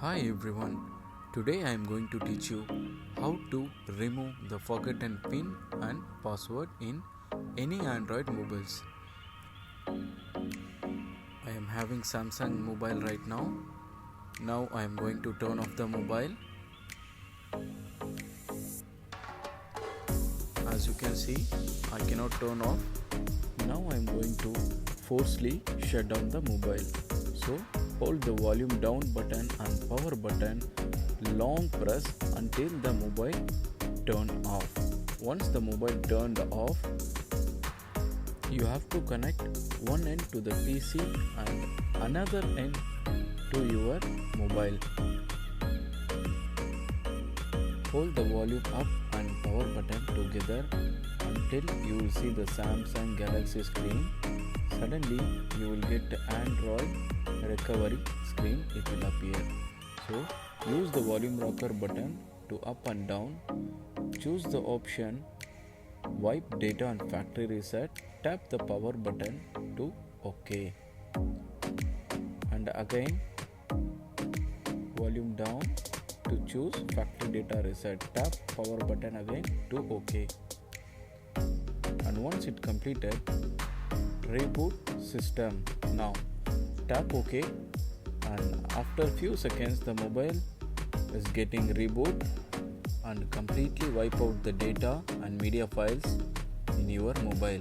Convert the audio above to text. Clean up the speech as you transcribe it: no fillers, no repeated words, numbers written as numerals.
Hi everyone, today I am going to teach you how to remove the forgotten PIN and password in any Android mobiles. I am having Samsung mobile right now. Now I am going to turn off the mobile. As you can see, I cannot turn off. Now I am going to forcefully shut down the mobile. So hold the volume down button and power button long press until the mobile turn off. Once the mobile turned off, you have to connect one end to the PC and another end to your mobile. Hold the volume up and power button together until you will see the Samsung Galaxy screen. Suddenly you will get the Android recovery screen, it will appear. So use the volume rocker button to up and down. Choose the option wipe data and factory reset. Tap the power button to OK. And again volume down to choose factory data reset. Tap power button again to OK. And once it completed, reboot system. Now tap OK, and after few seconds the mobile is getting reboot and completely wipe out the data and media files in your mobile.